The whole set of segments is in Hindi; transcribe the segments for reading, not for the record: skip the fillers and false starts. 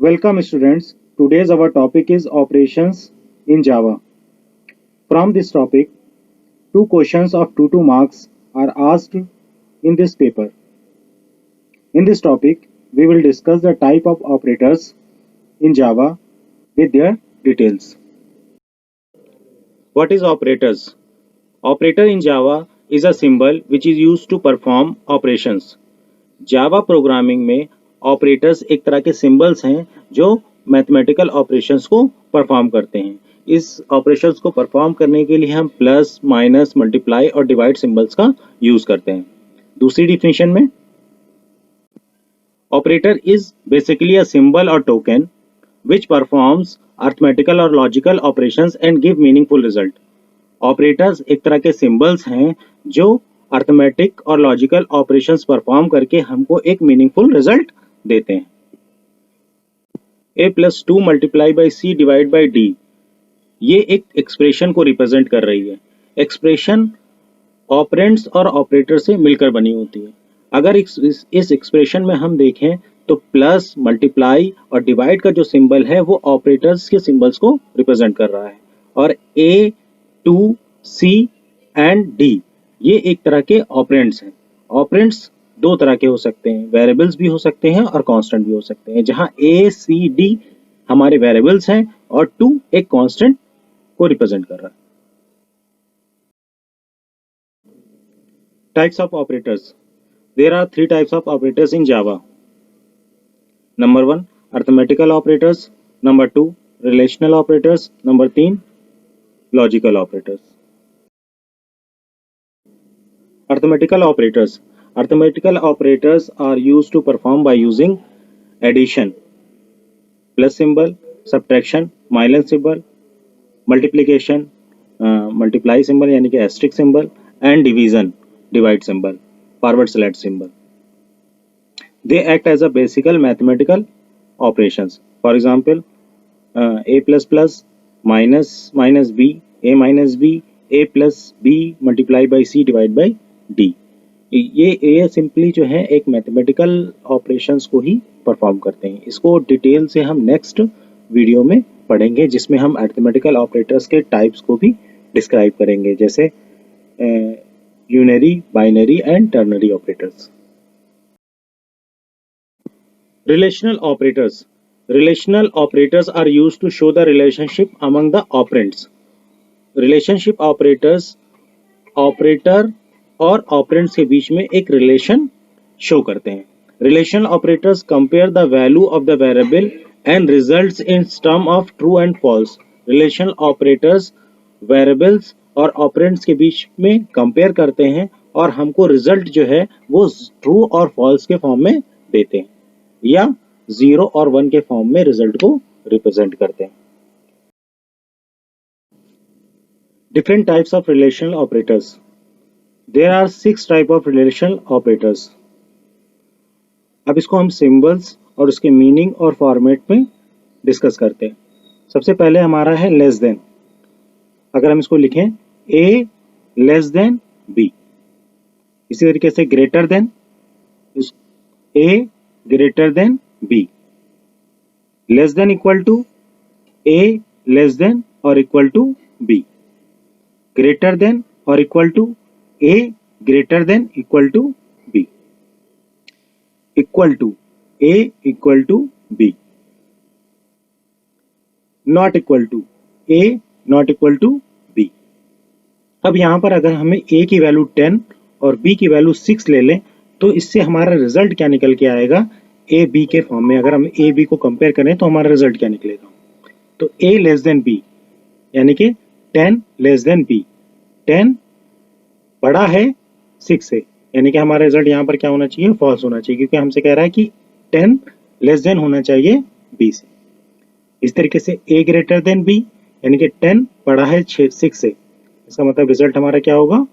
Welcome students. Today's our topic is operations in Java. From this topic, two questions of 2 marks are asked in this paper. In this topic, we will discuss the type of operators in Java with their details. What is operators? Operator in Java is a symbol which is used to perform operations. Java programming में ऑपरेटर्स एक तरह के सिंबल्स हैं जो मैथमेटिकल ऑपरेशंस को परफॉर्म करते हैं। इस ऑपरेशंस को परफॉर्म करने के लिए हम प्लस, माइनस, मल्टीप्लाई और डिवाइड सिंबल्स का यूज करते हैं। दूसरी डिफिनेशन में operator is basically a symbol और टोकन विच परफॉर्म्स अर्थमेटिकल और logical operations and give meaningful result. Operators एक तरह के सिंबल्स हैं जो अर्थमेटिक और लॉजिकल ऑपरेशंस परफॉर्म करके हमको एक मीनिंगफुल रिजल्ट देते हैं। a+2 multiply by c divide by d, ये एक एक्सप्रेशन को रिप्रेजेंट कर रही है। एक्सप्रेशन ऑपरेंड्स और ऑपरेटर से मिलकर बनी होती है। अगर इस एक्सप्रेशन में हम देखें तो प्लस, मल्टीप्लाई और डिवाइड का जो सिंबल है वो ऑपरेटर्स के सिंबल्स को रिप्रेजेंट कर रहा है, और ए, टू, सी एंड डी ये एक तरह के ऑपरेंड्स हैं। ऑपरेंड्स दो तरह के हो सकते हैं, वेरिएबल्स भी हो सकते हैं और कांस्टेंट भी हो सकते हैं, जहां ए, सी, डी हमारे वेरिएबल्स हैं और 2 एक कांस्टेंट को रिप्रेजेंट कर रहा है। Types of operators. There are 3 types of operators in Java. Number 1 arithmetical operators, number 2 relational operators, number 3 logical operators. Arithmetical operators. Arithmetical operators are used to perform by using addition, plus symbol, subtraction, minus symbol, multiplication, multiply symbol यानी कि asterisk symbol, and division, divide symbol, forward slash symbol. They act as a basic mathematical operations. For example, a plus plus minus minus b, a minus b, a plus b multiply by c divide by D. ये सिंपली जो है एक मैथमेटिकल ऑपरेशंस को ही परफॉर्म करते हैं। इसको डिटेल से हम नेक्स्ट वीडियो में पढ़ेंगे, जिसमें हम अरिथमेटिकल ऑपरेटर्स के टाइप्स को भी डिस्क्राइब करेंगे, जैसे unary, binary and ternary operators. Relational operators. Relational operators are used to show the relationship among the operands. Relationship operators operator और ऑपरेंड्स के बीच में एक रिलेशन शो करते हैं। Relational operators compare the value of the variable and results in term of true and false. Relational operators variables और ऑपरेंड्स के बीच में कंपेयर करते हैं और हमको रिजल्ट जो है वो ट्रू और फॉल्स के फॉर्म में देते हैं, या 0 और 1 के फॉर्म में रिजल्ट को रिप्रेजेंट करते हैं। Different types of relational operators. There are 6 type of relational operators. अब इसको हम सिंबल्स और उसके मीनिंग और फॉर्मेट में डिस्कस करते हैं। सबसे पहले हमारा है लेस देन। अगर हम इसको लिखें a लेस देन b, इसी तरीके से greater than a greater than b, less than equal to a less than और equal to b, greater than और equal to a greater than equal to b, equal to a equal to b, not equal to a not equal to b। अब यहां पर अगर हमें a की वैल्यू 10 और b की वैल्यू 6 ले लें तो इससे हमारा रिजल्ट क्या निकल के आएगा, a b के फॉर्म में। अगर हम a b को कंपेयर करें तो हमारा रिजल्ट क्या निकलेगा, तो a लेस देन b यानी कि 10 लेस देन b, 10 बड़ा है 6 से, यानी कि हमारा रिजल्ट यहाँ पर क्या होना चाहिए, फॉल्स होना चाहिए, क्योंकि हमसे कह रहा है कि 10 लेस देन होना चाहिए b से। इस तरीके से a ग्रेटर देन b यानी कि 10 बड़ा है 6 से, इसका मतलब रिजल्ट हमारा क्या होगा,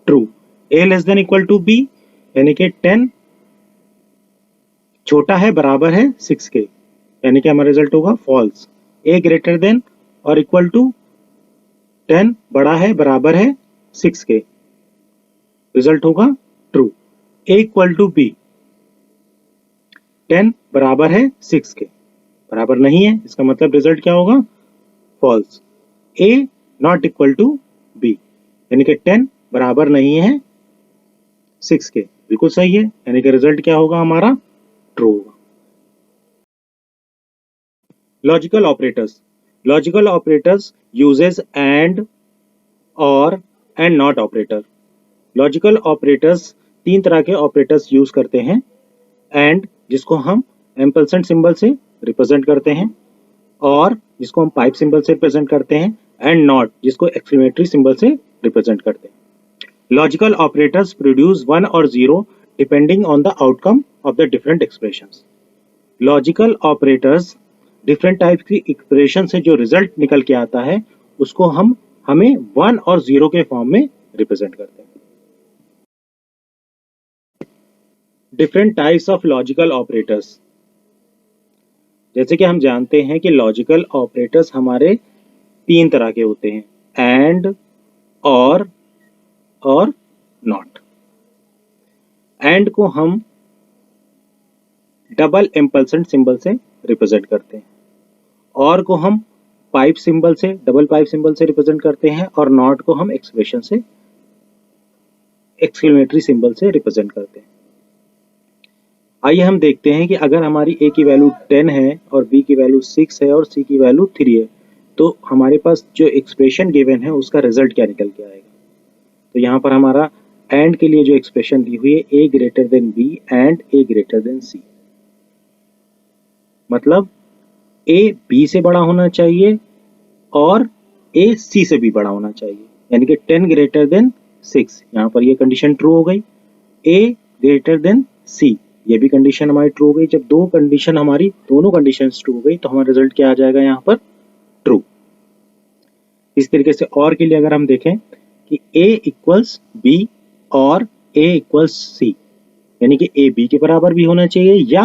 true. a less than equal to b यानी कि 10 छोटा है बराबर है 6 के, यानी कि हमारा रिजल्ट होगा फॉल्स। a ग्रेटर देन और इक्वल टू 10 बड़ा है बराबर है 6 के, रिजल्ट होगा true. a equal to b, 10 बराबर है 6 के, बराबर नहीं है, इसका मतलब रिजल्ट क्या होगा, false. A not equal to B, यानी कि 10 बराबर नहीं है 6 के, बिल्कुल सही है, यानी कि रिजल्ट क्या होगा हमारा, ट्रू होगा। Logical operators, logical operators uses and, और, and not operator. Logical operators तीन तरह के ऑपरेटर्स यूज करते हैं, एंड जिसको हम एम्परसेंड सिंबल से रिप्रेजेंट करते हैं, और जिसको हम पाइप सिंबल से रिप्रेजेंट करते हैं, एंड नॉट जिसको एक्सक्लेमेटरी सिंबल से रिप्रेजेंट करते हैं। लॉजिकल ऑपरेटर्स प्रोड्यूस 1 और 0 depending on the outcome of the different expressions. Logical operators different type की एक्सप्रेशन से जो रिजल्ट निकल के आता है उसको हमें 1 और 0 के फॉर्म में रिप्रेजेंट करते हैं। Different types of logical operators, जैसे कि हम जानते हैं कि लॉजिकल ऑपरेटर्स हमारे तीन तरह के होते हैं, एंड, और नॉट। एंड को हम डबल एम्परसेंड सिंबल से रिप्रेजेंट करते हैं, और को हम पाइप सिंबल से, डबल पाइप सिंबल से रिप्रेजेंट करते हैं, और नॉट को हम एक्सप्रेशन से, एक्सक्लेमेटरी सिंबल से रिप्रेजेंट करते हैं। आइए हम देखते हैं कि अगर हमारी A की वैल्यू 10 है और B की वैल्यू 6 है और C की वैल्यू 3 है, तो हमारे पास जो एक्सप्रेशन गिवन है उसका रिजल्ट क्या निकल के आएगा। तो यहाँ पर हमारा एंड के लिए जो एक्सप्रेशन दी हुई है, A greater than B and A greater then C, मतलब A B से बड़ा होना चाहिए और A C से भी बड़ा होना चाहिए, यानी कि 10 ग्रेटर देन 6, यहाँ पर ये कंडीशन ट्रू हो गई। A ग्रेटर देन C, ये भी कंडीशन हमारी ट्रू हो गई। जब दो कंडीशन हमारी दोनों कंडीशन ट्रू हो गई तो हमारा रिजल्ट क्या आ जाएगा, यहाँ पर ट्रू। इस तरीके से और के लिए अगर हम देखें कि A इक्वल्स B और A इक्वल्स C, यानी कि A B के बराबर भी होना चाहिए या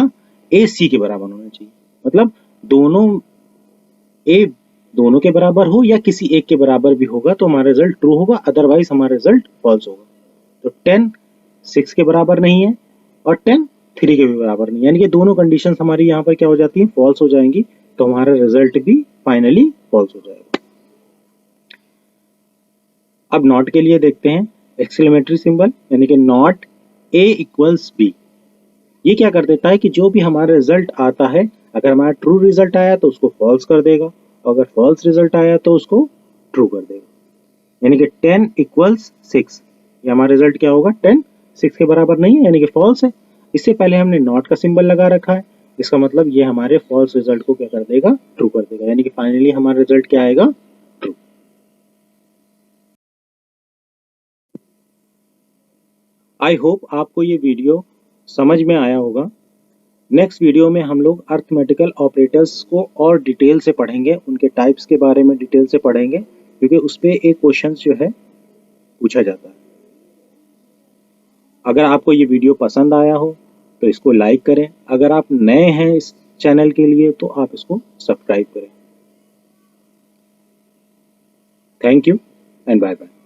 A C के बराबर होना चाहिए, मतलब दोनों A दोनों के बराबर हो या किसी एक के बराबर भी होगा तो हमारा रिजल्ट ट्रू होगा, अदरवाइज हमारा रिजल्ट फॉल्स होगा। तो 10 6 के बराबर नहीं है और 10 3 के भी बराबर नहीं, यानी कि दोनों कंडीशंस हमारी यहाँ पर क्या हो जाती हैं, फॉल्स हो जाएंगी, तो हमारा रिजल्ट भी फाइनली फॉल्स हो जाएगा। अब नॉट के लिए देखते हैं, एक्सक्लेमेटरी सिंबल, यानी कि नॉट A इक्वल्स B, ये क्या कर देता है कि जो भी हमारा रिजल्ट आता है, अगर हमारा ट्रू रिजल्ट आया तो उसको फॉल्स कर देगा, और अगर फॉल्स रिजल्ट आया तो उसको ट्रू कर देगा। यानी कि 10 इक्वल्स 6, ये हमारा रिजल्ट क्या होगा, 10 6 के बराबर नहीं है, यानी कि फॉल्स है। इससे पहले हमने नॉट का सिंबल लगा रखा है, इसका मतलब ये हमारे फॉल्स रिजल्ट को क्या कर देगा, ट्रू कर देगा, यानी कि फाइनली हमारा रिजल्ट क्या आएगा, ट्रू। आई होप आपको ये वीडियो समझ में आया होगा। नेक्स्ट वीडियो में हम लोग अर्थमेटिकल ऑपरेटर्स को और डिटेल से पढ़ेंगे, उनके टाइप्स के बारे में डिटेल से पढ़ेंगे, क्योंकि उस पर एक क्वेश्चन जो है पूछा जाता है। अगर आपको ये वीडियो पसंद आया हो तो इसको लाइक करें, अगर आप नए हैं इस चैनल के लिए तो आप इसको सब्सक्राइब करें। Thank you and bye bye.